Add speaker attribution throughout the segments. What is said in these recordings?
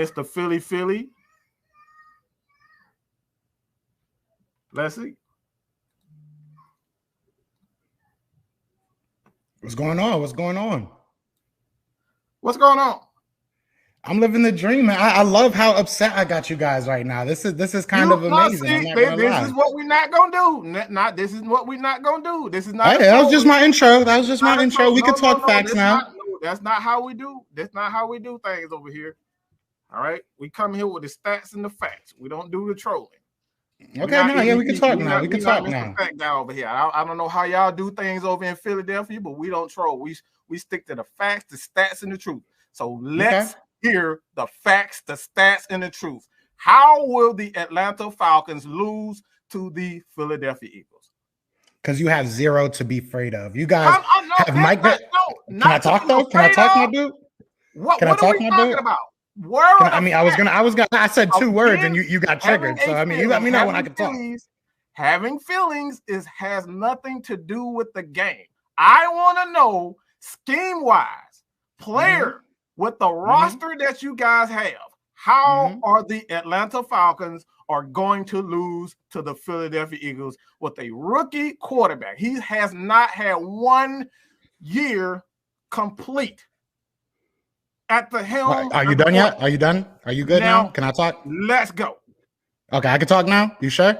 Speaker 1: Mr. Philly. Let's see.
Speaker 2: What's going on? What's going on?
Speaker 1: What's going on?
Speaker 2: I'm living the dream, man. I love how upset I got you guys right now. This is kind of amazing.
Speaker 1: This is what we're not gonna do. This is what we're not gonna do. This is not.
Speaker 2: Hey, that was just my intro. That was just my intro. We can talk facts now.
Speaker 1: That's not how we do. That's not how we do things over here. All right, we come here with the stats and the facts. We don't do the trolling.
Speaker 2: Okay, we can talk now. We can talk now.
Speaker 1: Fact guy over here. I don't know how y'all do things over in Philadelphia, but we don't troll. We stick to the facts, the stats, and the truth. So let's hear the facts, the stats, and the truth. How will the Atlanta Falcons lose to the Philadelphia Eagles?
Speaker 2: Because you have zero to be afraid of. You guys have Mike. Can I talk though? Can I talk, my dude?
Speaker 1: What are we talking about?
Speaker 2: I said two words and you got triggered. So I mean, you let me know when I can talk.
Speaker 1: Having feelings has nothing to do with the game. I want to know scheme-wise, player with the roster that you guys have, how are the Atlanta Falcons are going to lose to the Philadelphia Eagles with a rookie quarterback? He has not had 1 year complete at the helm.
Speaker 2: Are you done yet? Are you done? Are you good now? Can I talk?
Speaker 1: Let's go.
Speaker 2: Okay, I can talk now. You sure?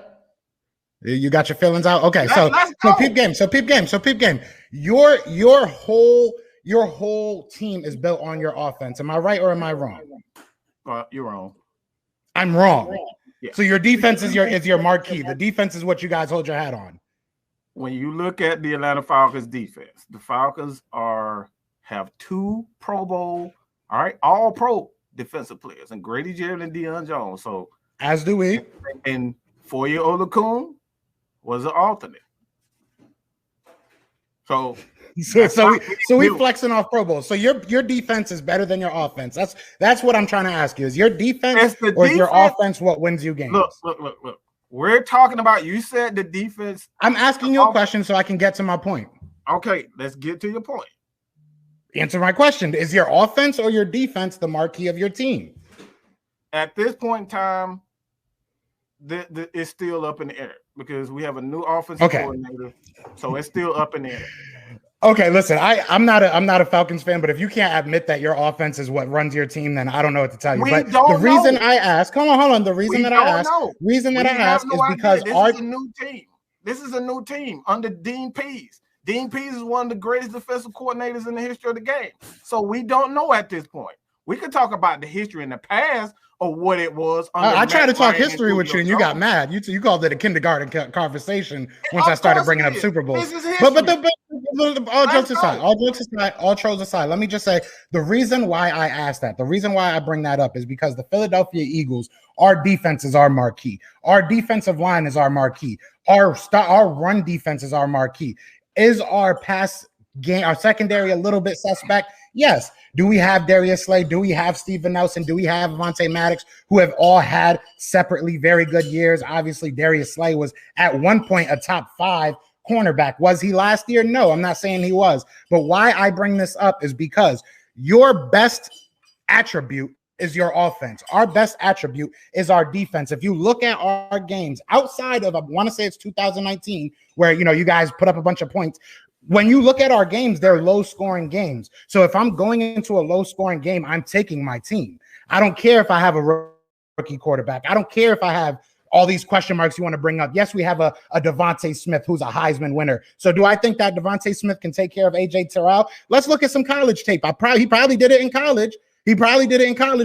Speaker 2: You got your feelings out? Okay, so peep game. So peep game. Your whole team is built on your offense. Am I right or am I wrong?
Speaker 1: You're wrong.
Speaker 2: I'm wrong.
Speaker 1: Yeah.
Speaker 2: So your defense is your marquee. The defense is what you guys hold your hat on.
Speaker 1: When you look at the Atlanta Falcons defense, the Falcons have 2 Pro Bowl, all pro defensive players, and Grady Jarrett and Deion Jones. So
Speaker 2: as do we.
Speaker 1: And 4-year-old Olakun was an alternate. So we flexing off Pro Bowl. So your defense is better than your offense. That's what I'm trying to ask you. Is your defense or is your offense what wins you games? Look. We're talking about, you said the defense.
Speaker 2: I'm asking you a question so I can get to my point.
Speaker 1: Okay, let's get to your point.
Speaker 2: Answer my question. Is your offense or your defense the marquee of your team?
Speaker 1: At this point in time, it's still up in the air because we have a new offensive coordinator. So it's still up in the air.
Speaker 2: Okay, listen, I'm not a Falcons fan, but if you can't admit that your offense is what runs your team, then I don't know what to tell you. But the reason I ask, hold on. The reason that I ask is because
Speaker 1: this is a new team. This is a new team under Dean Pease. Dean Pease is one of the greatest defensive coordinators in the history of the game. So we don't know at this point. We could talk about the history in the past or what it was.
Speaker 2: I tried to talk history with you, and you got mad. You called it a kindergarten conversation once I started bringing up Super Bowls. But all trolls aside, let me just say the reason why I asked that, the reason why I bring that up is because the Philadelphia Eagles, our defense is our marquee. Our defensive line is our marquee. Our run defense is our marquee. Is our pass game, our secondary a little bit suspect? Yes. Do we have Darius Slay? Do we have Steven Nelson? Do we have Avonte Maddox, who have all had separately very good years? Obviously, Darius Slay was at one point a top 5 cornerback. Was he last year? No, I'm not saying he was. But why I bring this up is because your best attribute is your offense. Our best attribute is our defense. If you look at our games outside of, I want to say it's 2019, where you guys put up a bunch of points. When you look at our games, they're low-scoring games. So if I'm going into a low-scoring game, I'm taking my team. I don't care if I have a rookie quarterback. I don't care if I have all these question marks you want to bring up. Yes, we have a Devontae Smith who's a Heisman winner. So do I think that Devontae Smith can take care of A.J. Terrell? Let's look at some college tape. He probably did it in college.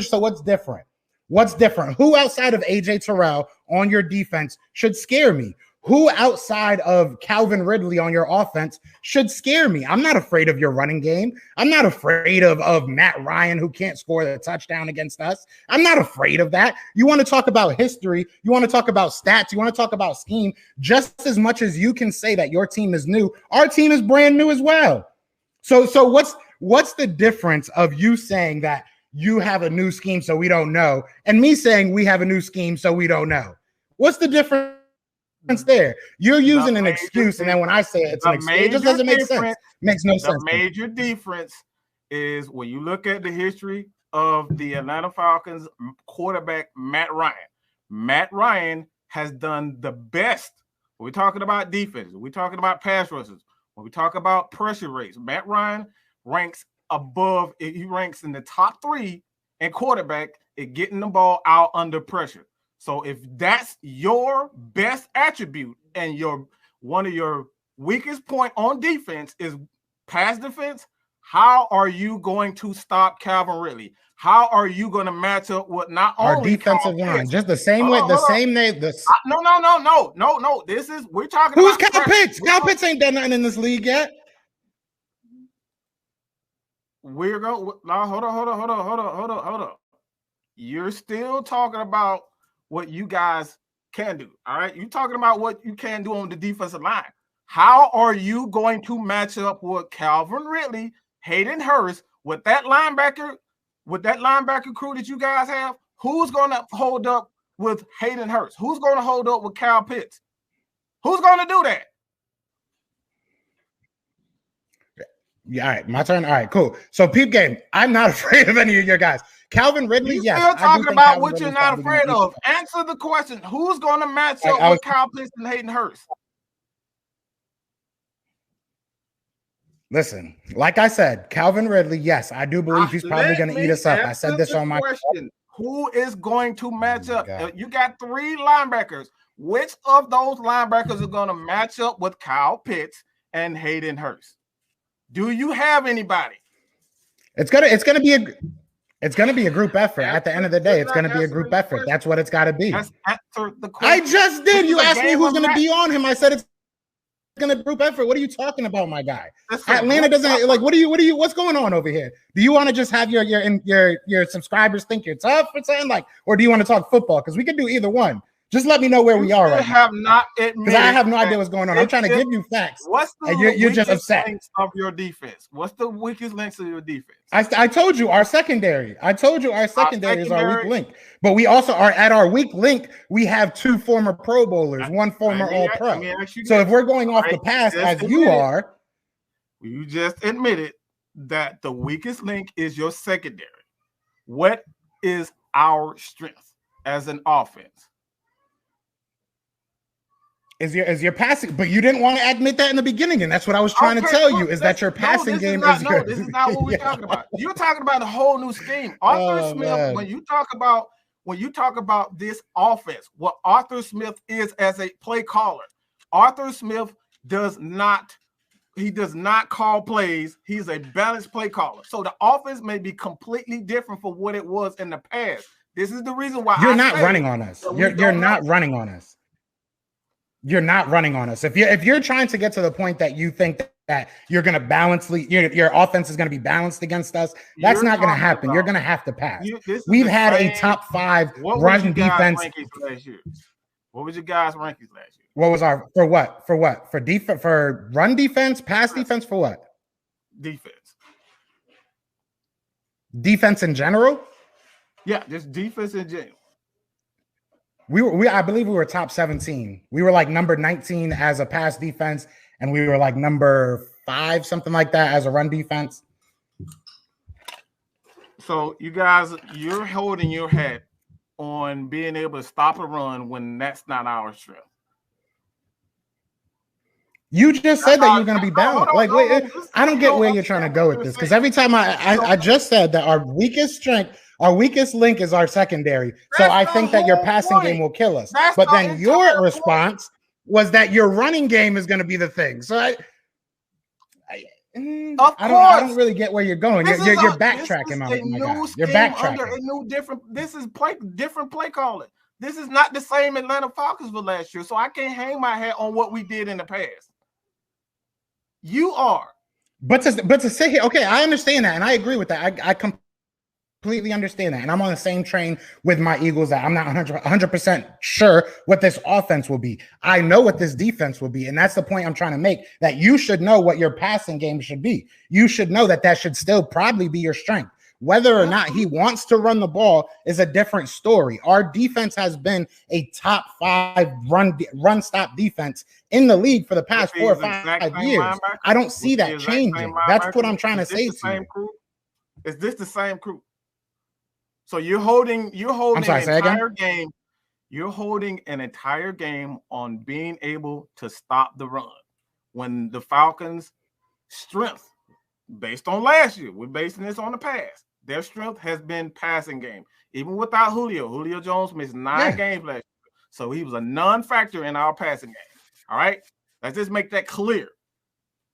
Speaker 2: So what's different? Who outside of A.J. Terrell on your defense should scare me? Who outside of Calvin Ridley on your offense should scare me? I'm not afraid of your running game. I'm not afraid of Matt Ryan, who can't score the touchdown against us. I'm not afraid of that. You want to talk about history. You want to talk about stats. You want to talk about scheme. Just as much as you can say that your team is new, our team is brand new as well. So what's the difference of you saying that you have a new scheme so we don't know, and me saying we have a new scheme so we don't know? What's the difference there? You're using an excuse, and then when I say it's an excuse, it just doesn't make sense. Makes no sense.
Speaker 1: The major difference is when you look at the history of the Atlanta Falcons quarterback, Matt Ryan. Matt Ryan has done the best. When we're talking about defense, we're talking about pass rushes, when we talk about pressure rates, Matt Ryan ranks above, he ranks in the top 3 in quarterback at getting the ball out under pressure. So if that's your best attribute and one of your weakest point on defense is pass defense, how are you going to stop Calvin Ridley? How are you going to match up with not
Speaker 2: our
Speaker 1: only
Speaker 2: defensive line? Just the same way, the same name.
Speaker 1: No. We're talking
Speaker 2: who's
Speaker 1: about
Speaker 2: Kyle Pitts? Kyle Pitts ain't done nothing in this league yet.
Speaker 1: We're going. No, hold on. You're still talking about what you guys can do. All right, you're talking about what you can do on the defensive line. How are you going to match up with Calvin Ridley, Hayden Hurst, with that linebacker crew that you guys have? Who's going to hold up with Hayden Hurst? Who's going to hold up with Kyle Pitts? Who's going to do that?
Speaker 2: Yeah, all right, my turn. All right, cool. So, peep game. I'm not afraid of any of your guys. Calvin Ridley, yes.
Speaker 1: You're talking about what you're not afraid of. Answer the question. Who's going to match up with Kyle Pitts and Hayden Hurst?
Speaker 2: Listen, like I said, Calvin Ridley, yes, I do believe he's probably going to eat us up. I said this on my
Speaker 1: question. Who is going to match up? You got 3 linebackers. Which of those linebackers are going to match up with Kyle Pitts and Hayden Hurst? Do you have anybody?
Speaker 2: It's gonna be a group effort. At the end of the day, it's gonna be a group effort. That's what it's got to be. I just did. You asked me who's gonna be on him. I said it's gonna be a group effort. What are you talking about, my guy? Atlanta doesn't like. What's going on over here? Do you want to just have your subscribers think you're tough or something like, or do you want to talk football? Because we can do either one. Just let me know where we are right now. Because I have no idea what's going on. I'm trying to give you facts.
Speaker 1: What's the
Speaker 2: you're just upset
Speaker 1: of your defense? What's the weakest links of your defense?
Speaker 2: I told you our secondary. I told you our secondary is our weak link. But we also are at our weak link. We have 2 former Pro Bowlers, 1 former All-Pro. So if we're going off the past as you are,
Speaker 1: you just admitted that the weakest link is your secondary. What is our strength as an offense?
Speaker 2: Is your passing, but you didn't want to admit that in the beginning, and that's what I was trying to tell you, is that your passing game is good.
Speaker 1: This is not what we're talking about. You're talking about a whole new scheme. Arthur Smith, man. when you talk about this offense, what Arthur Smith is as a play caller, Arthur Smith does not call plays. He's a balanced play caller. So the offense may be completely different from what it was in the past. This is the reason why
Speaker 2: you're not running on us. You're not running on us. You're not running on us. If you're trying to get to the point that you think that you're going to balance, your offense is going to be balanced against us, that's not going to happen. You're going to have to pass. We've had a top 5 run defense.
Speaker 1: What was your guys' rankings last year?
Speaker 2: What was our for what? For defense, for run defense, pass defense, for what? Defense in general?
Speaker 1: Yeah, just defense in general.
Speaker 2: I believe we were top 17. We were like number 19 as a pass defense, and we were like number 5, something like that, as a run defense.
Speaker 1: So you guys, you're holding your head on being able to stop a run when that's not our strength.
Speaker 2: You just said that you're going to be balanced. I don't get where you're trying to go with this, because every time I just said that our weakest link is our secondary. So I think that your passing game will kill us. But then your response was that your running game is going to be the thing. So I don't really get where you're going. You're backtracking on it, my guy. You're backtracking.
Speaker 1: This is different play calling. This is not the same Atlanta Falcons for last year. So I can't hang my hat on what we did in the past. You are.
Speaker 2: But to sit here, okay, I understand that, and I agree with that. I completely understand that, and I'm on the same train with my Eagles that I'm not 100% sure what this offense will be. I know what this defense will be, and that's the point I'm trying to make, that you should know what your passing game should be. You should know that should still probably be your strength. Whether or not he wants to run the ball is a different story. Our defense has been a top 5 run stop defense in the league for the past 4 or 5 years. I don't see that changing. That's what I'm trying to say to you.
Speaker 1: Is this the same crew? So you're holding
Speaker 2: I'm sorry,
Speaker 1: an entire game. You're holding an entire game on being able to stop the run. When the Falcons' strength, based on last year, we're basing this on the past. Their strength has been passing game. Even without Julio. Julio Jones missed 9 games last year. So he was a non-factor in our passing game. All right? Let's just make that clear.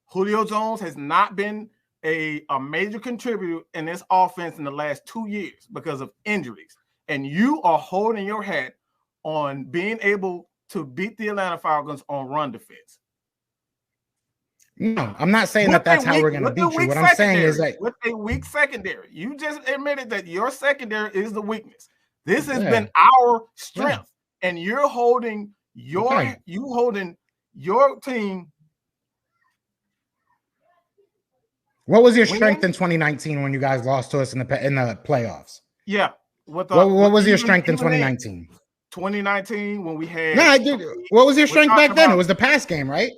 Speaker 1: Julio Jones has not been a major contributor in this offense in the last 2 years because of injuries. And you are holding your hat on being able to beat the Atlanta Falcons on run defense.
Speaker 2: No, I'm not saying that's how we're going to beat you. What I'm saying is that
Speaker 1: with a weak secondary, you just admitted that your secondary is the weakness. This has been our strength, and you're holding your team.
Speaker 2: What was your strength in 2019 when you guys lost to us in the playoffs?
Speaker 1: Yeah.
Speaker 2: What was your strength in 2019?
Speaker 1: 2019 when we had.
Speaker 2: No, I did. What was your strength back then? It was the pass game, right?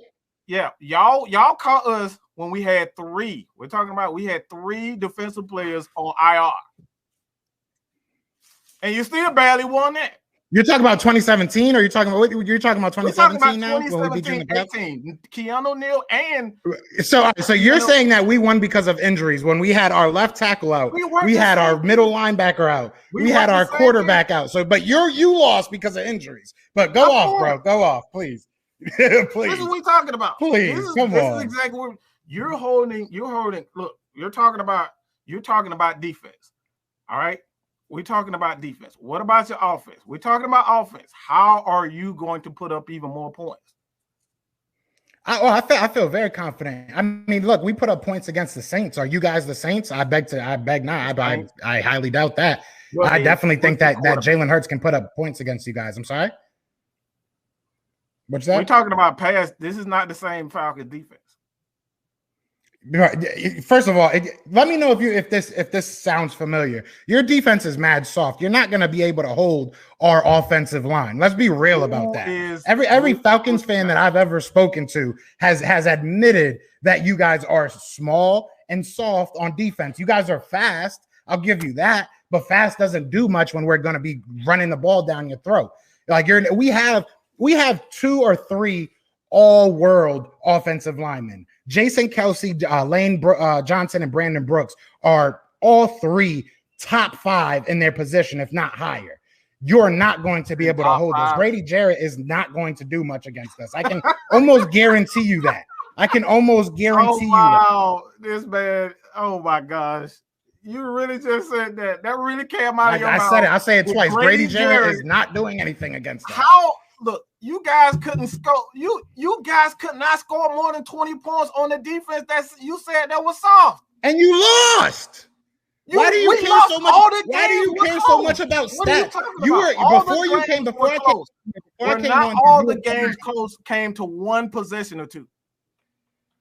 Speaker 1: Yeah, y'all caught us when we had 3. We're talking about we had 3 defensive players on IR, and you still barely won that.
Speaker 2: You're talking about 2017, or you're talking about 2017 now?
Speaker 1: 2017, Keanu Neal and
Speaker 2: so you're saying that we won because of injuries when we had our left tackle out, we had our middle linebacker out, we had our quarterback out. So, but you lost because of injuries. But go off, bro. Go off, please. Please.
Speaker 1: This is what we're talking about.
Speaker 2: Please, come on.
Speaker 1: This is exactly what you're holding. Look, you're talking about defense. All right. We're talking about defense. What about your offense? We're talking about offense. How are you going to put up even more points?
Speaker 2: I feel very confident. I mean, look, we put up points against the Saints. Are you guys the Saints? I beg not. I highly doubt that. Well, I definitely think that Jalen Hurts can put up points against you guys. I'm sorry. What's that?
Speaker 1: We're talking about pass. This is not the same Falcons defense.
Speaker 2: First of all, let me know if this sounds familiar. Your defense is mad soft. You're not going to be able to hold our offensive line. Let's be real about that. Every Falcons fan that I've ever spoken to has admitted that you guys are small and soft on defense. You guys are fast. I'll give you that, but fast doesn't do much when we're going to be running the ball down your throat. Like we have 2 or 3 all-world offensive linemen. Jason Kelsey, Lane Johnson, and Brandon Brooks are all 3 top 5 in their position, if not higher. You're not going to be able to hold us. Grady Jarrett is not going to do much against us. I can almost guarantee you that.
Speaker 1: Wow, this man. Oh my gosh. You really just said that. That really came out of your mouth.
Speaker 2: I said it. I'll say it twice. Grady Jarrett is not doing anything against us.
Speaker 1: Look, you guys couldn't score. You guys could not score more than 20 points on the defense. You said that was soft.
Speaker 2: And you lost. Why do you care so much? Why do you care so much about stats?
Speaker 1: All the games close came to one possession or 2.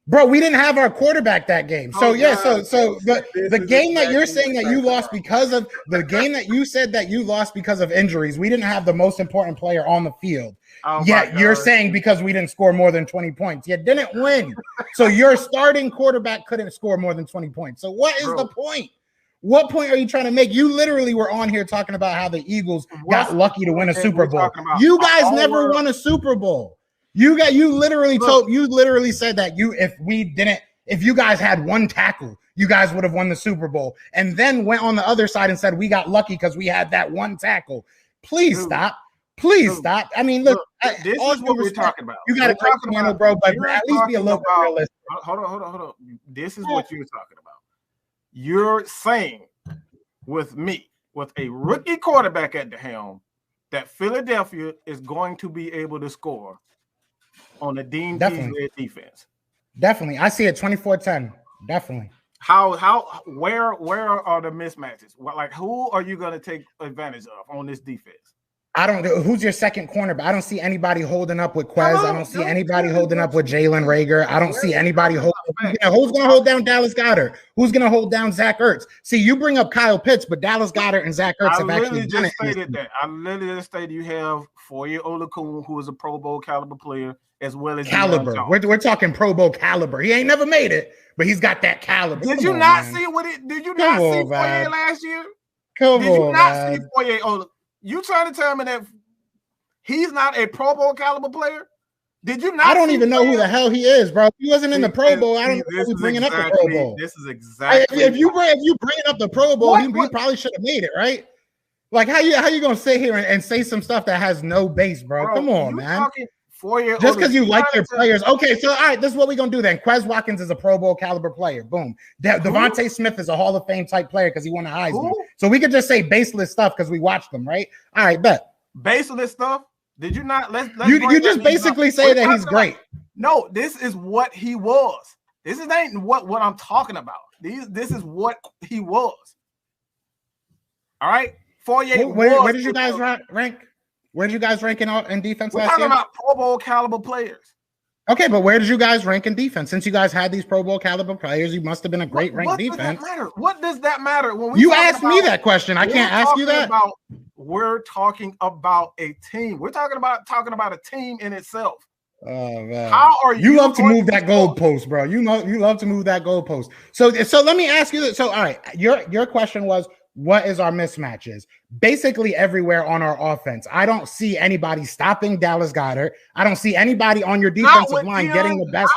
Speaker 2: Bro, we didn't have our quarterback that game. So the game that you're saying that you lost because of the game that you said that you lost because of injuries, we didn't have the most important player on the field. Yet you're saying because we didn't score more than 20 points, you didn't win. So your starting quarterback couldn't score more than 20 points. So what is the point? What point are you trying to make? You literally were on here talking about how the Eagles got lucky to win a Super Bowl. You guys never won a Super Bowl. You literally said that if you guys had 1 tackle, you guys would have won the Super Bowl, and then went on the other side and said we got lucky because we had that 1 tackle. Please stop. Stop. I mean, look,
Speaker 1: this is what we're talking about.
Speaker 2: You got to talk about, bro, but at least be a little bit realistic.
Speaker 1: Hold on. This is what you're talking about. You're saying with a rookie quarterback at the helm that Philadelphia is going to be able to score on the Dean Pease defense.
Speaker 2: Definitely. I see it 24-10. Definitely.
Speaker 1: Where are the mismatches? Like, who are you going to take advantage of on this defense?
Speaker 2: I don't know. Who's your second corner? But I don't see anybody holding up with Quez. I don't see anybody holding up with Jalen Rager. I don't see anybody holding up. Who's going to hold down Dallas Goedert? Who's going to hold down Zach Ertz? See, you bring up Kyle Pitts, but Dallas Goedert and Zach Ertz have actually done it.
Speaker 1: I literally just stated you have Foye Oluokun, who is a Pro Bowl caliber player, as well as
Speaker 2: caliber. We're talking Pro Bowl caliber. He ain't never made it, but he's got that caliber.
Speaker 1: Did you not see Foye last year?
Speaker 2: Come
Speaker 1: Did you
Speaker 2: on,
Speaker 1: not
Speaker 2: man.
Speaker 1: see Foye Oluokun? You trying to tell me that he's not a Pro Bowl caliber player? Did you not?
Speaker 2: I don't even know who the hell he is, bro. He wasn't in the Pro Bowl. I don't know why we bringing up the Pro Bowl.
Speaker 1: This is exactly.
Speaker 2: If you bring up the Pro Bowl, he probably should have made it, right? Like how you gonna sit here and say some stuff that has no base, bro? Come on, man. Just because you like your players. Okay, so all right, this is what we're gonna do then. Quez Watkins is a Pro Bowl caliber player. Boom. Devontae Smith is a Hall of Fame type player because he won a Heisman. So we could just say baseless stuff because we watched them, right? All right, bet.
Speaker 1: Baseless stuff. Did you not? Let's
Speaker 2: you just basically say that he's great.
Speaker 1: No, this is what he was. This ain't what I'm talking about. This is what he was. All right.
Speaker 2: Where did you guys rank? Where did you guys rank in defense last year?
Speaker 1: We're talking about Pro Bowl caliber players.
Speaker 2: Okay, but where did you guys rank in defense? Since you guys had these Pro Bowl caliber players, you must have been a great ranked defense.
Speaker 1: What does that matter? When
Speaker 2: you asked me that question, I can't ask you that.
Speaker 1: We're talking about a team. We're talking about a team in itself.
Speaker 2: Oh man,
Speaker 1: how are you?
Speaker 2: You love to move that goalpost, bro. You love to move that goalpost. So let me ask you this. So all right, your question was, what is our mismatches? Basically everywhere on our offense. I don't see anybody stopping Dallas Goedert. I don't see anybody on your defensive line getting the best.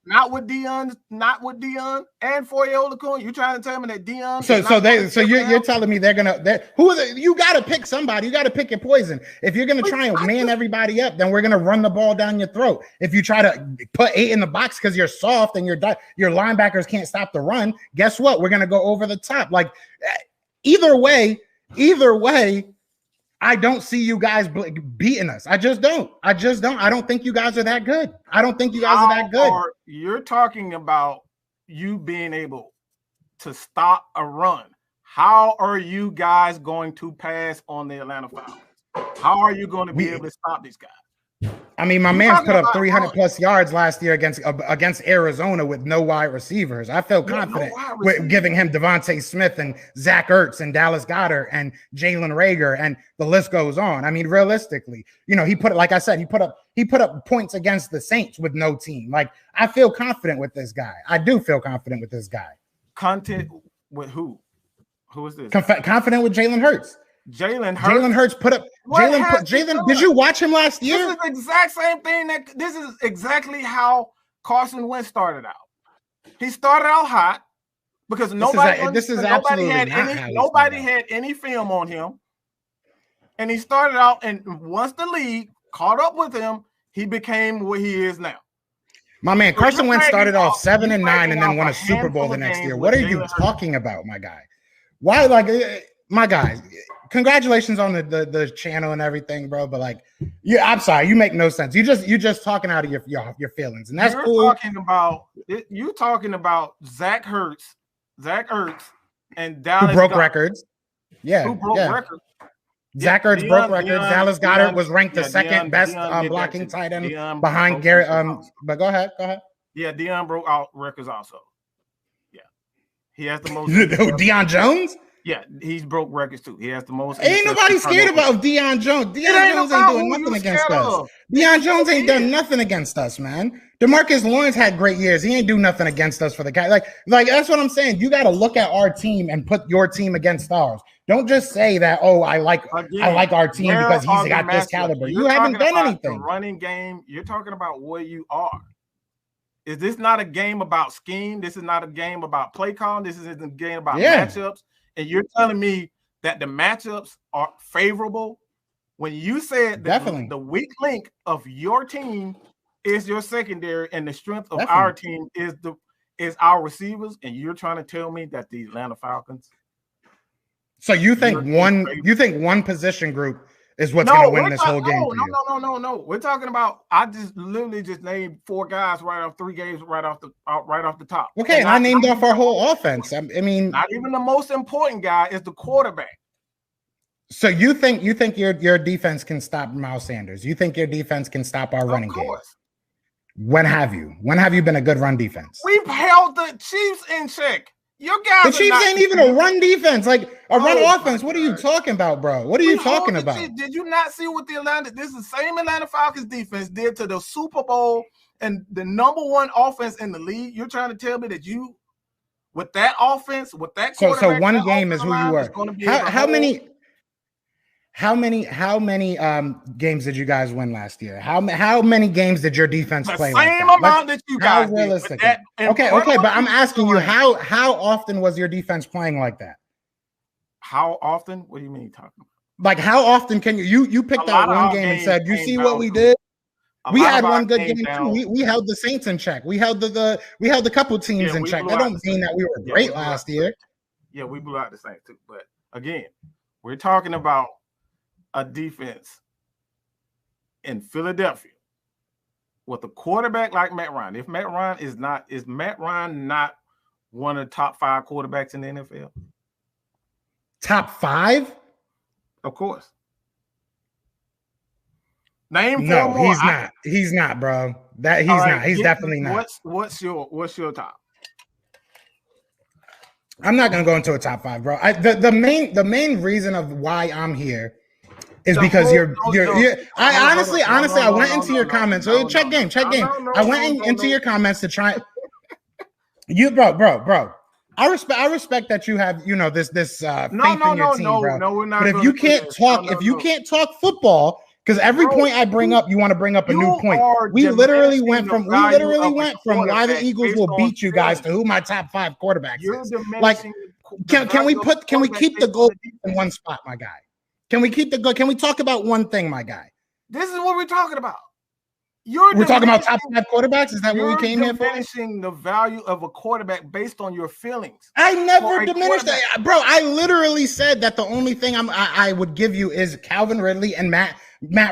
Speaker 1: Not with Deion and Foye Oluokun. You trying to tell me that Deion?
Speaker 2: So you're telling me you got to pick somebody. You got to pick your poison. If you're gonna try and man everybody up, then we're gonna run the ball down your throat. If you try to put 8 in the box because you're soft and your linebackers can't stop the run, guess what? We're gonna go over the top. Like either way, I don't see you guys beating us. I just don't. I don't think you guys are that good.
Speaker 1: You're talking about you being able to stop a run. How are you guys going to pass on the Atlanta Falcons? How are you going to be able to stop these guys?
Speaker 2: I mean, my man's put up 300 plus yards last year against Arizona with no wide receivers. I feel confident with giving him Devontae Smith and Zach Ertz and Dallas Goedert and Jalen Reagor, and the list goes on. I mean, realistically, he put up points against the Saints with no team. Like, I feel confident with this guy. I do feel confident with this guy.
Speaker 1: Content with who? Who is this?
Speaker 2: Confident with Jalen Hurts.
Speaker 1: Jalen Hurts
Speaker 2: put up. Jalen, did you watch him last year?
Speaker 1: This is the exact same thing. This is exactly how Carson Wentz started out. He started out hot because nobody had any film on him, and he started out. And once the league caught up with him, he became what he is now.
Speaker 2: My man, Carson Wentz started off 7-9 and then won a Super Bowl the next year. What are you talking about, my guy? Why, my guy? Congratulations on the channel and everything, bro. But I'm sorry, you make no sense. You just talking out of your feelings, and that's cool.
Speaker 1: You talking about Zach Ertz, and Dallas
Speaker 2: who broke records. Yeah,
Speaker 1: who broke records.
Speaker 2: Zach Ertz broke records. Dallas Goedert was ranked the second best blocking tight end behind Garrett. But go ahead.
Speaker 1: Yeah, Deion broke out records also. Yeah, he has the most.
Speaker 2: Deion Jones.
Speaker 1: Yeah, he's broke records too. He has the most.
Speaker 2: Ain't nobody scared about Deion Jones. Deion Jones ain't doing nothing against us. Deion Jones ain't done nothing against us, man. DeMarcus Lawrence had great years. He ain't do nothing against us for the guy. Like that's what I'm saying. You got to look at our team and put your team against ours. Don't just say that. Oh, I like our team because he's got this caliber. You haven't done anything.
Speaker 1: The running game. You're talking about where you are. Is this not a game about scheme? This is not a game about play calling. This is a game about matchups. And you're telling me that the matchups are favorable when you said that the weak link of your team is your secondary and the strength of our team is our receivers, and you're trying to tell me that the Atlanta Falcons.
Speaker 2: So you think one position group is what's going to win this whole game?
Speaker 1: No. We're talking about. I just literally named 4 guys right off 3 games right off the top.
Speaker 2: Okay, and I named off our whole offense. I mean,
Speaker 1: not even the most important guy is the quarterback.
Speaker 2: So you think your defense can stop Miles Sanders? You think your defense can stop our running game? When have you been a good run defense?
Speaker 1: We've held the Chiefs in check. Your guys.
Speaker 2: The Chiefs ain't even a run defense, like a run offense. What are you talking about, bro? What are you talking about?
Speaker 1: Did you not see what this is the same Atlanta Falcons defense did to the Super Bowl and the #1 offense in the league? You're trying to tell me that you with that offense, with that quarterback.
Speaker 2: So one game is who you were. How many games did you guys win last year? How many games did your defense play? The same amount that you guys did. Okay, but I'm asking you, how often was your defense playing like that?
Speaker 1: How often? What do you mean talking about?
Speaker 2: Like, how often can you picked out one game and said, you see what we did? We had one good game too. We held the Saints in check. We held the couple teams in check. That don't mean that we were great last year.
Speaker 1: Yeah, we blew out the Saints too. But again, we're talking about a defense in Philadelphia with a quarterback like Matt Ryan. If Matt Ryan is Matt Ryan not one of the top 5 quarterbacks in the NFL?
Speaker 2: Top 5?
Speaker 1: Of course. Name
Speaker 2: no, more. He's not, bro. That he's not. He's definitely not.
Speaker 1: What's your top?
Speaker 2: I'm not gonna go into a top 5, bro. The main reason of why I'm here is because you're. I honestly, I went into your comments. So check game. I went into your comments to try. You, bro. I respect that you have, this faith in your team, bro. No, we're not. But if you can't talk, can't talk football, because every point I bring up, you want to bring up a new point. We literally went from why the Eagles will beat you guys to who my top 5 quarterbacks is. Like, can we keep the goal in one spot, my guy? Can we talk about one thing, my guy?
Speaker 1: This is what we're talking about.
Speaker 2: We're talking about top 5 quarterbacks. Is that what we came here for?
Speaker 1: You're diminishing the value of a quarterback based on your feelings.
Speaker 2: I never diminished that, bro. I literally said that the only thing I would give you is Calvin Ridley and Matt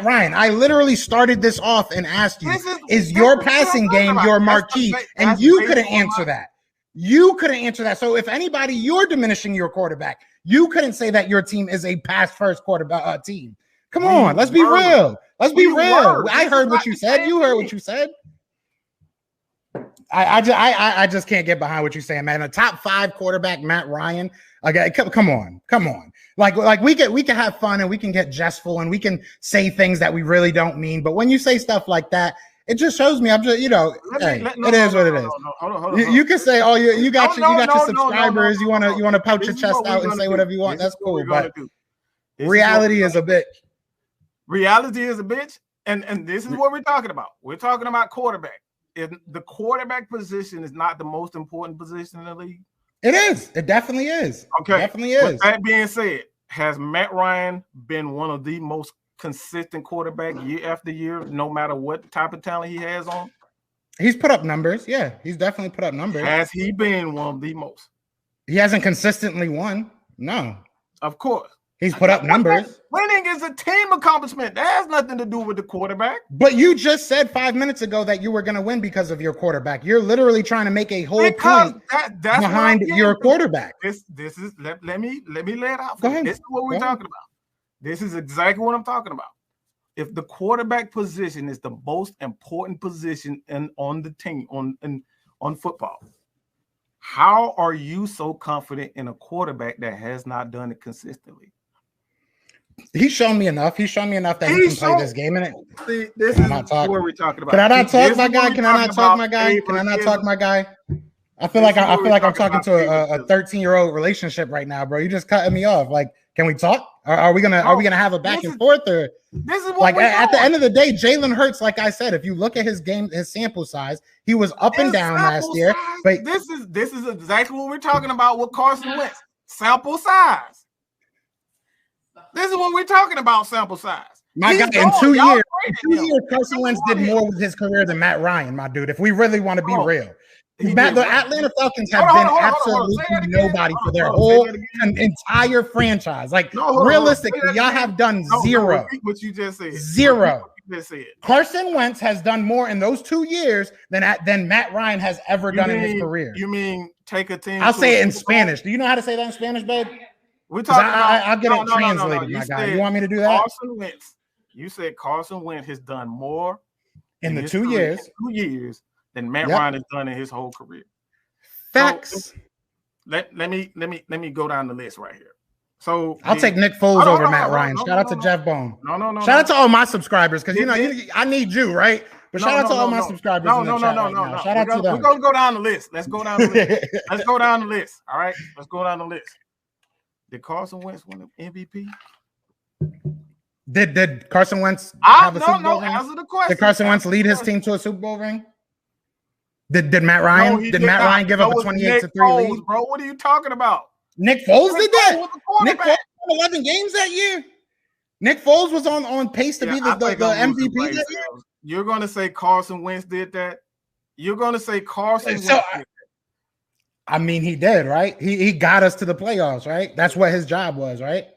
Speaker 2: Ryan. I literally started this off and asked you, is your passing game your marquee? And you couldn't answer that. You couldn't answer that. So if anybody, you're diminishing your quarterback. You couldn't say that your team is a pass-first quarterback team. Come on, let's be real. Let's be real. I heard what you said. You heard what you said. I just can't get behind what you're saying, man. A top 5 quarterback, Matt Ryan. Okay, come on. Like we can have fun and we can get jestful and we can say things that we really don't mean. But when you say stuff like that, it just shows me. I'm just, it is what it is. Hold on. You can say, you got your subscribers. You want to pout your chest out and say whatever you want. That's cool. But reality is a bitch.
Speaker 1: Reality is a bitch, and this is what we're talking about. We're talking about quarterback. If the quarterback position is not the most important position in the league,
Speaker 2: it is. It definitely is.
Speaker 1: Okay,
Speaker 2: it definitely is.
Speaker 1: With that being said, has Matt Ryan been one of the most consistent quarterback year after year, no matter what type of talent he has on?
Speaker 2: He's put up numbers. Yeah, he's definitely put up numbers.
Speaker 1: Has he been one of the most?
Speaker 2: He hasn't consistently won. No,
Speaker 1: of course.
Speaker 2: He's put up numbers.
Speaker 1: Winning is a team accomplishment. That has nothing to do with the quarterback.
Speaker 2: But you just said 5 minutes ago that you were going to win because of your quarterback. You're literally trying to make a whole point behind your quarterback.
Speaker 1: This is let me lay it out.
Speaker 2: Go ahead.
Speaker 1: This is what we're talking about. This is exactly what I'm talking about. If the quarterback position is the most important position on the team on football, how are you so confident in a quarterback that has not done it consistently?
Speaker 2: He's shown me enough. He's shown me enough that he can play this game.
Speaker 1: This is what we're talking about.
Speaker 2: Can I not talk, my guy? Can I not talk, my guy? Can I not talk, my guy? I feel like I'm talking to a 13-year-old relationship right now, bro. You just cutting me off. Like, can we talk? Are we gonna have a back and forth? Or
Speaker 1: this is what
Speaker 2: like at the end of the day, Jalen Hurts, like I said, if you look at his game, his sample size, he was up and down last year. But
Speaker 1: this is exactly what we're talking about with Carson Wentz. Sample size. This is what we're talking about, sample size.
Speaker 2: My guy, in 2 years, Carson Wentz did more with his career than Matt Ryan, my dude, if we really want to be real. The Atlanta Falcons have been absolutely nobody for their whole entire franchise. Like, realistically, y'all have done zero.
Speaker 1: What you just said.
Speaker 2: Zero. Carson Wentz has done more in those 2 years than Matt Ryan has ever done in his career.
Speaker 1: You mean take a team?
Speaker 2: I'll say it in Spanish. Do you know how to say that in Spanish, babe?
Speaker 1: We're talking about,
Speaker 2: I'll get it translated, my guy. You want me to do that?
Speaker 1: Carson Wentz. You said Carson Wentz has done more
Speaker 2: in the 2 years.
Speaker 1: 2 years than Matt Ryan has done in his whole career.
Speaker 2: Facts.
Speaker 1: So, let me go down the list right here. So
Speaker 2: I'll take Nick Foles over Matt Ryan. Shout out to Jeff Bone.
Speaker 1: No.
Speaker 2: Shout out to all my subscribers, because I need you, right? But shout out to all my subscribers.
Speaker 1: No.
Speaker 2: Shout out to them.
Speaker 1: We're gonna go down the list. Let's go down the list. Let's go down the list. All right. Let's go down the list. Did Carson Wentz win the MVP?
Speaker 2: Did Carson Wentz have a Super Bowl ring?
Speaker 1: Answer the question.
Speaker 2: Did Carson Wentz lead his team to a Super Bowl ring? Did Matt Ryan? Did Matt Ryan give up a 28-3 lead?
Speaker 1: Bro, what are you talking about?
Speaker 2: Nick Foles did that. Nick Foles won 11 games that year. Nick Foles was on pace to be the MVP that year.
Speaker 1: You're going to say Carson Wentz did that? You're going to say Carson Wentz did that?
Speaker 2: I mean, he did, right? He got us to the playoffs, right? That's what his job was, right?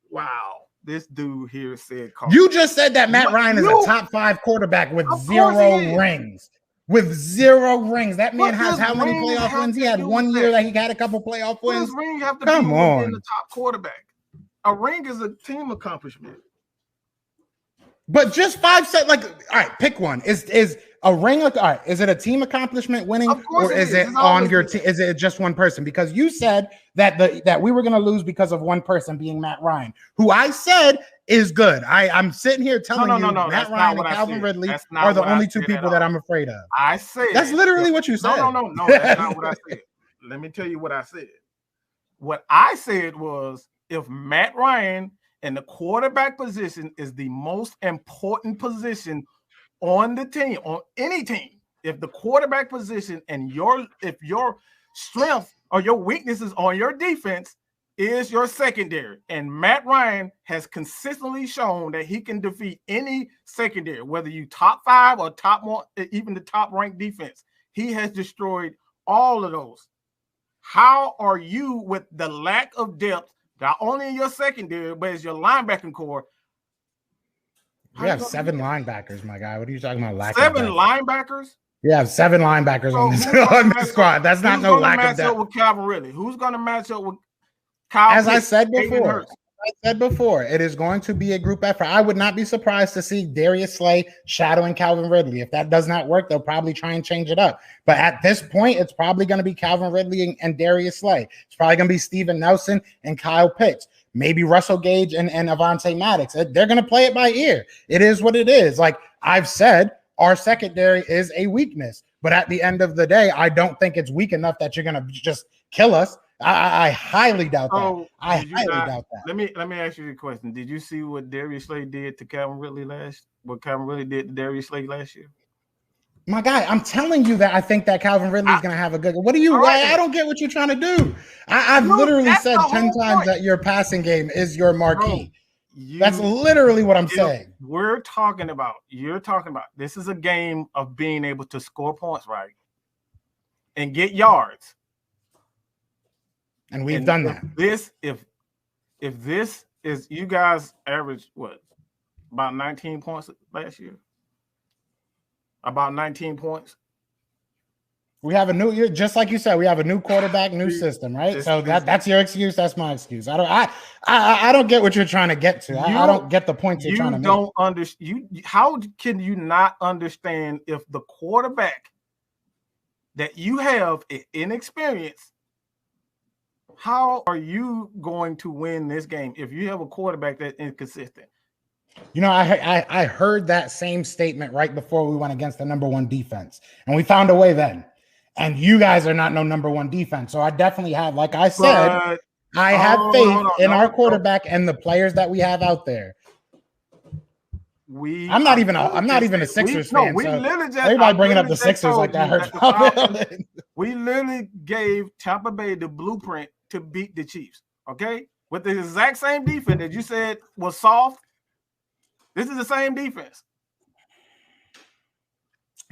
Speaker 1: Wow. This dude here said Carson.
Speaker 2: You just said that Matt Ryan is a top 5 quarterback with 0 rings. With 0 rings. That man has how many playoff wins? He had 1 year that he got a couple playoff wins.
Speaker 1: What does ring have to be being the top quarterback? A ring is a team accomplishment.
Speaker 2: But just 5 sets, like, all right, pick one. Is a ring, all right, is it a team accomplishment winning, or is it on your team? Is it just one person? Because you said that we were going to lose because of one person being Matt Ryan, who I said is good. I'm sitting here telling you Matt Ryan and Calvin Ridley are the only 2 people that I'm afraid of.
Speaker 1: I said
Speaker 2: that's literally what you said.
Speaker 1: No, that's not what I said. Let me tell you what I said. What I said was, if Matt Ryan and the quarterback position is the most important position on the team, on any team, if the quarterback position and if your strength or your weaknesses on your defense is your secondary, and Matt Ryan has consistently shown that he can defeat any secondary, whether you top 5 or top 1, even the top ranked defense, he has destroyed all of those. How are you, with the lack of depth, not only in your secondary, but as your linebacking core?
Speaker 2: We have 7 linebackers, my guy. What are you talking about?
Speaker 1: 7 linebackers?
Speaker 2: You have 7 linebackers on this squad. That's not no lack of depth. Who's going to match up
Speaker 1: with Calvin Ridley? Who's going to match up with Kyle?
Speaker 2: As I said before, it is going to be a group effort. I would not be surprised to see Darius Slay shadowing Calvin Ridley. If that does not work, they'll probably try and change it up. But at this point, it's probably going to be Calvin Ridley and Darius Slay. It's probably going to be Steven Nelson and Kyle Pitts. Maybe Russell Gage and Avonte Maddox. They're going to play it by ear. It is what it is. Like I've said, our secondary is a weakness. But at the end of the day, I don't think it's weak enough that you're going to just kill us. I highly doubt that. I highly doubt that.
Speaker 1: Let me ask you a question. Did you see what Darius Slay did to Calvin Ridley what Calvin Ridley did to Darius Slay last year?
Speaker 2: My guy, I'm telling you that I think that Calvin Ridley is going to have a good. What do you? I don't get what you're trying to do. I've literally said 10 times that your passing game is your marquee. That's literally what I'm saying.
Speaker 1: You're talking about. This is a game of being able to score points, right, and get yards.
Speaker 2: And we've done that.
Speaker 1: If this is, you guys average what, about 19 points last year? About 19 points.
Speaker 2: We have a new year, just like you said. We have a new quarterback, new system, right? So that's your excuse. That's my excuse. I don't get what you're trying to get to. I don't get the point you're trying to make. You don't understand. How can you not understand if the quarterback that you have is inexperienced? How are you going to win this game if you have a quarterback that's inconsistent? You know, I heard that same statement right before we went against the number 1 defense, and we found a way then. And you guys are not no number 1 defense, so I definitely have, like I said, I have faith in our quarterback and the players that we have out there. I'm not even a Sixers fan. So everybody bringing up the Sixers like that hurts.
Speaker 1: We literally gave Tampa Bay the blueprint to beat the Chiefs. Okay, with the exact same defense that you said was soft. This is the same defense.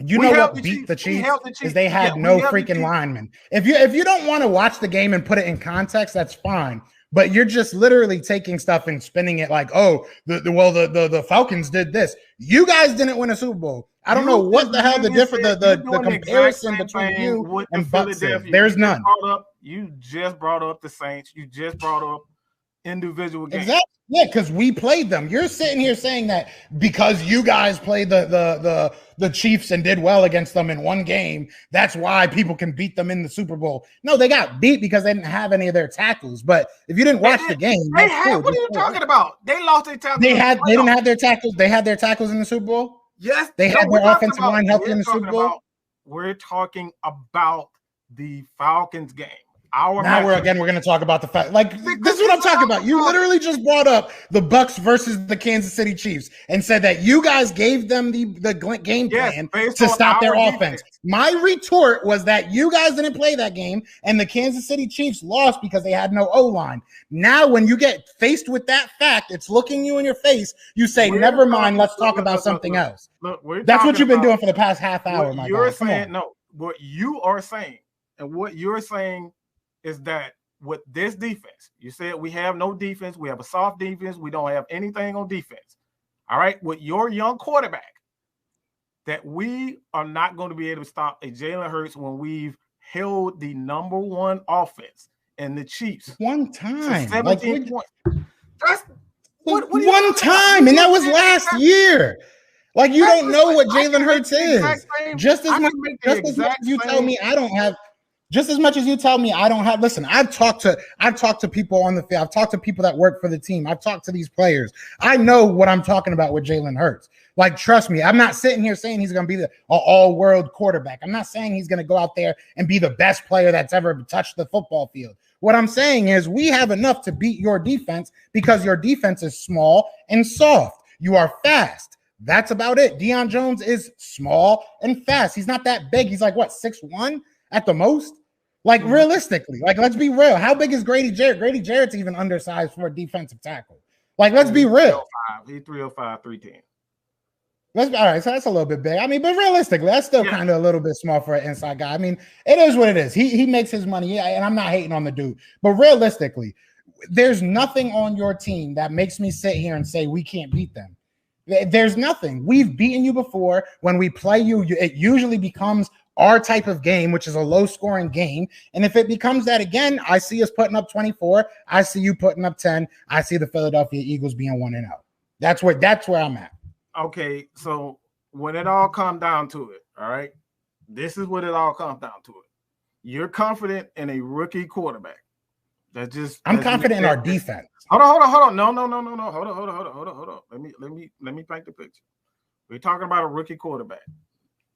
Speaker 2: You know what beat the Chiefs is they had no freaking linemen. If you don't want to watch the game and put it in context, that's fine. But you're just literally taking stuff and spinning it like, oh, the Falcons did this. You guys didn't win a Super Bowl. I don't know what the hell the difference, the comparison between you and Bucks is. There's none.
Speaker 1: You just brought up the Saints. You just brought up individual games.
Speaker 2: Exactly. Yeah, because we played them. You're sitting here saying that because you guys played the Chiefs and did well against them in one game, that's why people can beat them in the Super Bowl. No, they got beat because they didn't have any of their tackles. But if you didn't watch the game,
Speaker 1: what are you talking about? They lost their tackles.
Speaker 2: They didn't have their tackles. They had their tackles in the Super Bowl.
Speaker 1: Yes,
Speaker 2: they had their offensive line healthy in the Super Bowl.
Speaker 1: We're talking about the Falcons game.
Speaker 2: Now we're going to talk about the fact, like, this is what I'm talking about. You literally just brought up the Bucks versus the Kansas City Chiefs and said that you guys gave them the game plan to stop their offense. My retort was that you guys didn't play that game and the Kansas City Chiefs lost because they had no O-line. Now, when you get faced with that fact, it's looking you in your face. You say, never mind, let's talk about something else. That's what you've been doing for the past half hour, my guy.
Speaker 1: What you are saying and what you're saying is that with this defense, you said we have no defense, we have a soft defense, we don't have anything on defense. All right, with your young quarterback, that we are not going to be able to stop a Jalen Hurts when we've held the number one offense and the Chiefs
Speaker 2: one time,
Speaker 1: 17 points. That's
Speaker 2: one time, and that was last year. Like, you don't know what Jalen Hurts is. Just as much as you tell me I don't have. Just as much as you tell me I don't have. Listen, I've talked to people on the field. I've talked to people that work for the team. I've talked to these players. I know what I'm talking about with Jalen Hurts. Like, trust me, I'm not sitting here saying he's going to be the all-world quarterback. I'm not saying he's going to go out there and be the best player that's ever touched the football field. What I'm saying is we have enough to beat your defense because your defense is small and soft. You are fast. That's about it. Deion Jones is small and fast. He's not that big. He's like, what, 6'1" at the most? Like, realistically, like, let's be real. How big is Grady Jarrett? Grady Jarrett's even undersized for a defensive tackle. Like, let's be real.
Speaker 1: He's 305, 310.
Speaker 2: All right, so that's a little bit big. I mean, but realistically, that's still kind of a little bit small for an inside guy. I mean, it is what it is. He makes his money, and I'm not hating on the dude. But realistically, there's nothing on your team that makes me sit here and say we can't beat them. There's nothing. We've beaten you before. When we play you, it usually becomes our type of game, which is a low-scoring game. And if it becomes that again, I see us putting up 24. I see you putting up 10. I see the Philadelphia Eagles being 1-0. That's where I'm at.
Speaker 1: Okay, so when it all comes down to it, all right, this is what it all comes down to it. You're confident in a rookie quarterback.
Speaker 2: I'm confident in our defense.
Speaker 1: Hold on. No. Hold on. Let me paint the picture. We're talking about a rookie quarterback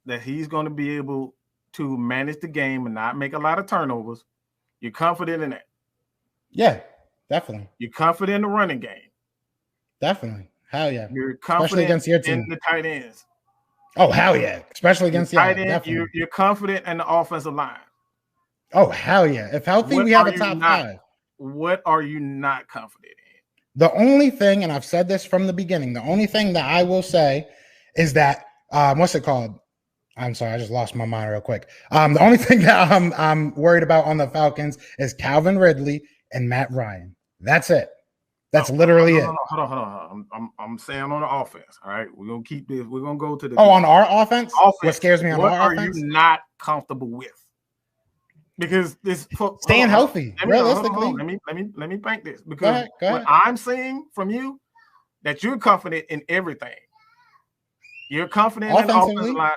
Speaker 1: that he's going to be able to manage the game and not make a lot of turnovers. You're confident in that?
Speaker 2: Yeah, definitely.
Speaker 1: You're confident in the running game?
Speaker 2: Definitely. Hell yeah.
Speaker 1: You're confident against your team. In the tight ends?
Speaker 2: Oh, hell yeah. Especially against the tight ends.
Speaker 1: You're confident in the offensive line?
Speaker 2: Oh, hell yeah. If healthy, we have a top 5.
Speaker 1: What are you not confident in?
Speaker 2: The only thing, and I've said this from the beginning, the only thing that I will say is that, what's it called? I'm sorry, I just lost my mind real quick. The only thing that I'm worried about on the Falcons is Calvin Ridley and Matt Ryan. That's it. That's literally it.
Speaker 1: Hold on. I'm saying on the offense. All right, we're gonna keep this. We're gonna go to the.
Speaker 2: On our offense. What scares me on our offense?
Speaker 1: What are you not comfortable with? Because this
Speaker 2: staying healthy. Realistically,
Speaker 1: let me paint this. Because go ahead. What I'm seeing from you, that you're confident in everything. You're confident in the offensive line.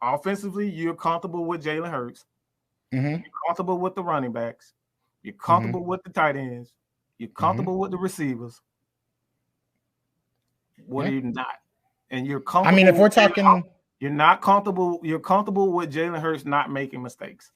Speaker 1: Offensively, you're comfortable with Jalen Hurts. Mm-hmm. You're comfortable with the running backs. You're comfortable with the tight ends. You're comfortable with the receivers. What are you not? And you're comfortable.
Speaker 2: I mean, if we're talking,
Speaker 1: you're not comfortable. You're comfortable with Jalen Hurts not making mistakes.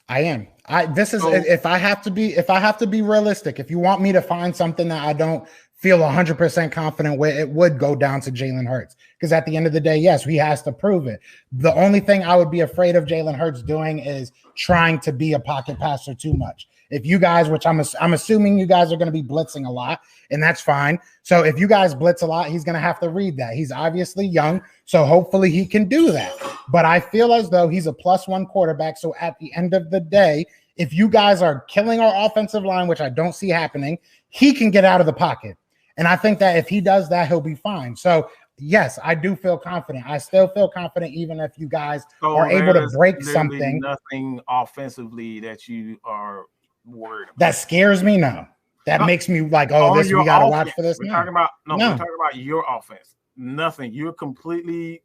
Speaker 2: I am. If I have to be realistic, if you want me to find something that I don't feel 100% confident with, it would go down to Jalen Hurts. Because at the end of the day, yes, he has to prove it. The only thing I would be afraid of Jalen Hurts doing is trying to be a pocket passer too much. If you guys, which I'm assuming you guys are going to be blitzing a lot, and that's fine. So if you guys blitz a lot, he's going to have to read that. He's obviously young, so hopefully he can do that. But I feel as though he's a +1 quarterback. So at the end of the day, if you guys are killing our offensive line, which I don't see happening, he can get out of the pocket. And I think that if he does that, he'll be fine. So, yes, I do feel confident. I still feel confident even if you guys are able to break something.
Speaker 1: Nothing offensively that you are worried about.
Speaker 2: That scares me now. That makes me like, we got to watch for this.
Speaker 1: We're talking about your offense. Nothing. You're completely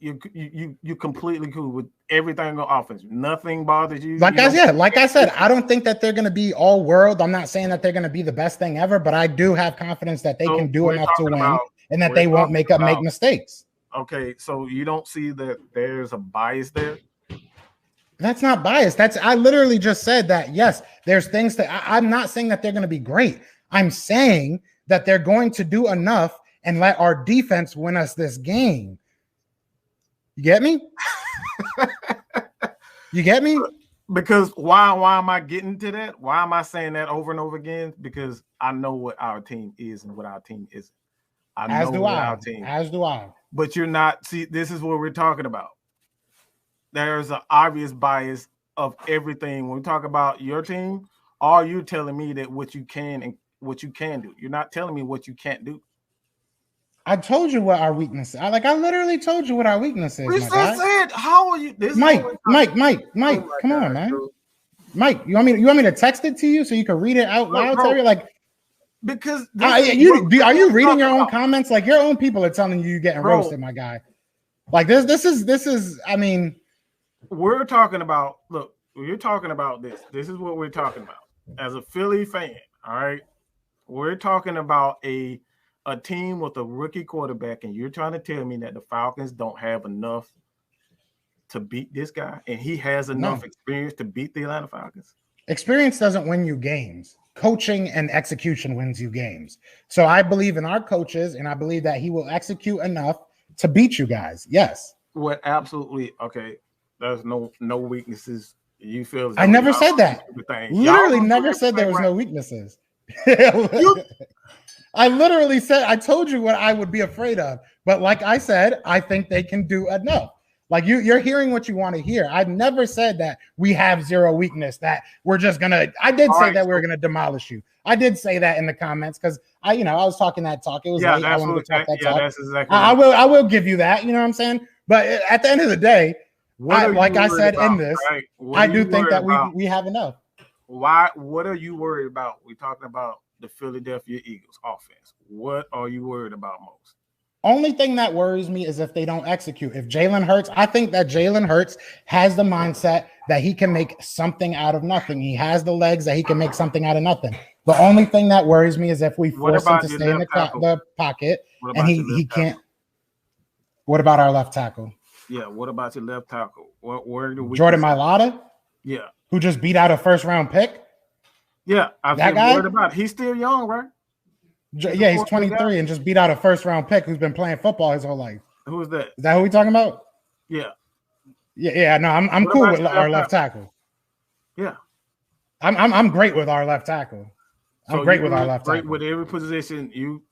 Speaker 1: you're completely cool with everything on offense. Nothing bothers you.
Speaker 2: Like I said, I don't think that they're going to be all world. I'm not saying that they're going to be the best thing ever, but I do have confidence that they can do enough to win. and that they won't make mistakes.
Speaker 1: Okay, so you don't see that there's a bias there?
Speaker 2: That's not bias. I literally just said that, yes, there's things that I'm not saying that they're going to be great. I'm saying that they're going to do enough and let our defense win us this game. You get me? You get me?
Speaker 1: Because why am I getting to that? Why am I saying that over and over again? Because I know what our team is and what our team isn't.
Speaker 2: As do I.
Speaker 1: But you're not. See, this is what we're talking about. There's an obvious bias of everything. When we talk about your team, all you're telling me that what you can and what you can do. You're not telling me what you can't do.
Speaker 2: I told you what our weakness is. I literally told you what our weakness is.
Speaker 1: We just said, how are you?
Speaker 2: Mike, come on, man. Bro. Mike, you want me to text it to you so you can read it out loud?
Speaker 1: Because
Speaker 2: are you reading your own comments? Like your own people are telling you you're getting roasted, my guy. Like this is. I mean,
Speaker 1: we're talking about. Look, you're talking about this. This is what we're talking about as a Philly fan. All right, we're talking about a team with a rookie quarterback, and you're trying to tell me that the Falcons don't have enough to beat this guy, and he has enough experience to beat the Atlanta Falcons.
Speaker 2: Experience doesn't win you games. Coaching and execution wins you games. So I believe in our coaches, and I believe that he will execute enough to beat you guys. Yes.
Speaker 1: What absolutely okay. There's no weaknesses. You feel
Speaker 2: I never said that. Literally never said there was no weaknesses. I literally said I told you what I would be afraid of. But like I said, I think they can do enough. Like you're hearing what you want to hear. I've never said that we have zero weakness, that we're just gonna. I did say that we're gonna demolish you. I did say that in the comments because I was talking that talk. It was late. I wanted to talk that talk.
Speaker 1: That's exactly.
Speaker 2: I will give you that. You know what I'm saying? But at the end of the day, like I said in this, I do think that we have enough.
Speaker 1: Why? What are you worried about? We're talking about the Philadelphia Eagles offense. What are you worried about most?
Speaker 2: Only thing that worries me is if they don't execute. If Jalen Hurts, I think that Jalen Hurts has the mindset that he can make something out of nothing. He has the legs that he can make something out of nothing. The only thing that worries me is if we force him to stay in the pocket and he can't. What about our left tackle?
Speaker 1: Yeah, what about your left tackle? Where do we
Speaker 2: Jordan Mailata?
Speaker 1: Yeah. Who
Speaker 2: just beat out a first-round pick?
Speaker 1: Yeah,
Speaker 2: that guy.
Speaker 1: What about? He's still young, right?
Speaker 2: Yeah, he's 23 and just beat out a first-round pick who's been playing football his whole life.
Speaker 1: Who is that?
Speaker 2: Is that who we talking about?
Speaker 1: Yeah.
Speaker 2: Yeah. No, I'm cool with our left tackle.
Speaker 1: Yeah.
Speaker 2: I'm great with our left tackle. I'm great with our left tackle.
Speaker 1: Great with every position. You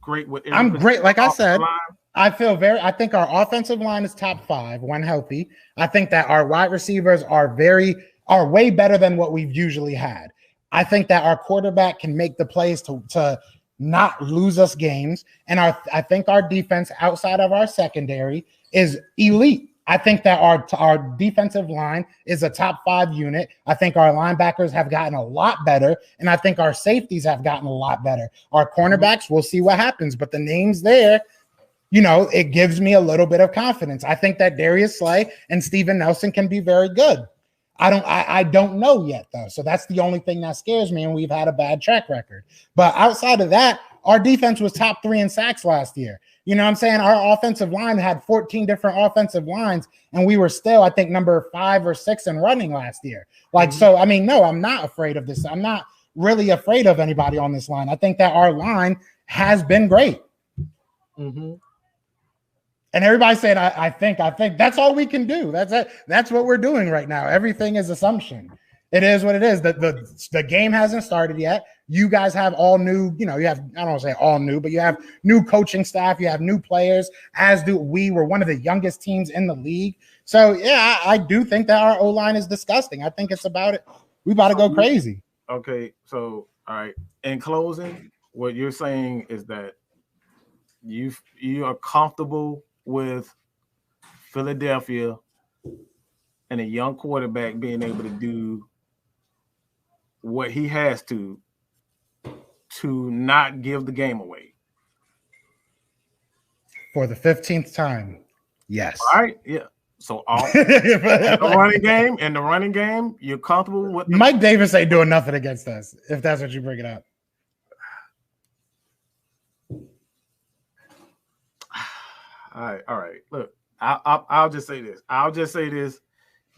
Speaker 1: great with every
Speaker 2: I'm great. Like I said,
Speaker 1: line.
Speaker 2: I think our offensive line is top 5 when healthy. I think that our wide receivers are way better than what we've usually had. I think that our quarterback can make the plays to not lose us games. And I think our defense outside of our secondary is elite. I think that our defensive line is a top 5 unit. I think our linebackers have gotten a lot better, and I think our safeties have gotten a lot better. Our cornerbacks, we'll see what happens, but the names there, it gives me a little bit of confidence. I think that Darius Slay and Steven Nelson can be very good. I don't know yet, though. So that's the only thing that scares me, and we've had a bad track record. But outside of that, our defense was top 3 in sacks last year. You know what I'm saying? Our offensive line had 14 different offensive lines, and we were still, I think, number 5 or 6 in running last year. So, I mean, no, I'm not afraid of this. I'm not really afraid of anybody on this line. I think that our line has been great.
Speaker 1: Mm-hmm.
Speaker 2: And everybody said, I think that's all we can do. That's it. That's what we're doing right now. Everything is assumption. It is what it is. The game hasn't started yet. You guys have all new, you have, I don't want to say all new, but you have new coaching staff. You have new players, as do we. We're one of the youngest teams in the league. So, yeah, I do think that our O-line is disgusting. I think it's about it. We about to go crazy.
Speaker 1: Okay, so, all right. In closing, what you're saying is that you are comfortable with Philadelphia and a young quarterback being able to do what he has to not give the game away.
Speaker 2: For the 15th time, yes.
Speaker 1: All right, yeah. So the running game, you're comfortable with
Speaker 2: Mike Davis ain't doing nothing against us, if that's what you bring it up.
Speaker 1: All right. Look, I'll just say this. I'll just say this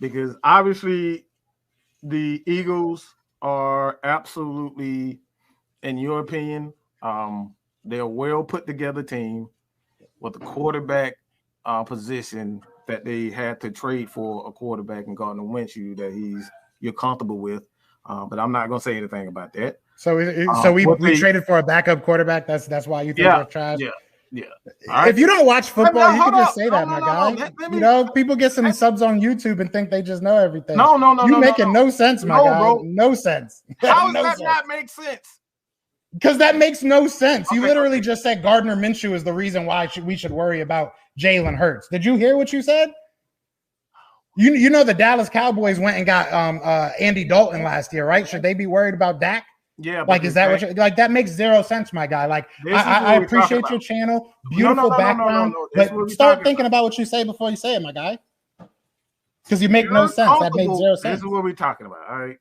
Speaker 1: because obviously the Eagles are absolutely, in your opinion, they're a well put together team with a quarterback position that they had to trade for a quarterback and Gardner Minshew that you're comfortable with. But I'm not gonna say anything about that.
Speaker 2: So we traded for a backup quarterback. That's why you think we're trash.
Speaker 1: Yeah.
Speaker 2: Right. If you don't watch football, you can just say that, my guy. You know, people get some subs on YouTube and think they just know everything.
Speaker 1: No.
Speaker 2: You making no sense, my guy.
Speaker 1: Bro.
Speaker 2: No sense.
Speaker 1: How does that not make sense?
Speaker 2: Because that makes no sense. You literally just said Gardner Minshew is the reason why we should worry about Jalen Hurts. Did you hear what you said? You know the Dallas Cowboys went and got Andy Dalton last year, right? Should they be worried about Dak?
Speaker 1: Yeah,
Speaker 2: like is that what you like? That makes zero sense, my guy. Like I appreciate your channel, beautiful background, but start thinking about what you say before you say it, my guy. Because you make no sense. That makes zero sense.
Speaker 1: This is what we're talking about. All right.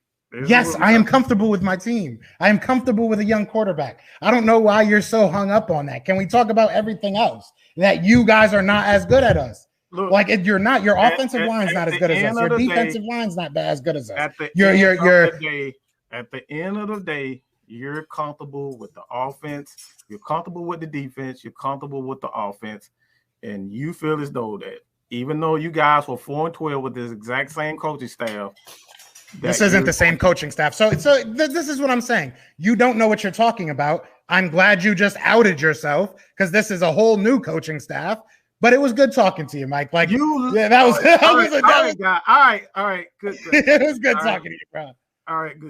Speaker 2: Yes, I am comfortable with my team. I am comfortable with a young quarterback. I don't know why you're so hung up on that. Can we talk about everything else that you guys are not as good at us? Look, like if you're not, your offensive line's not as good as us. Your defensive line's not as good as us. At the
Speaker 1: end of the day, you're comfortable with the offense. You're comfortable with the defense. You're comfortable with the offense, and you feel as though that even though you guys were 4-12 with this exact same coaching staff.
Speaker 2: This isn't the same coaching staff. So this is what I'm saying. You don't know what you're talking about. I'm glad you just outed yourself because this is a whole new coaching staff. But it was good talking to you, Mike. Like that was
Speaker 1: all right, guy. All right, good.
Speaker 2: It was good talking to you, bro.
Speaker 1: All right, good.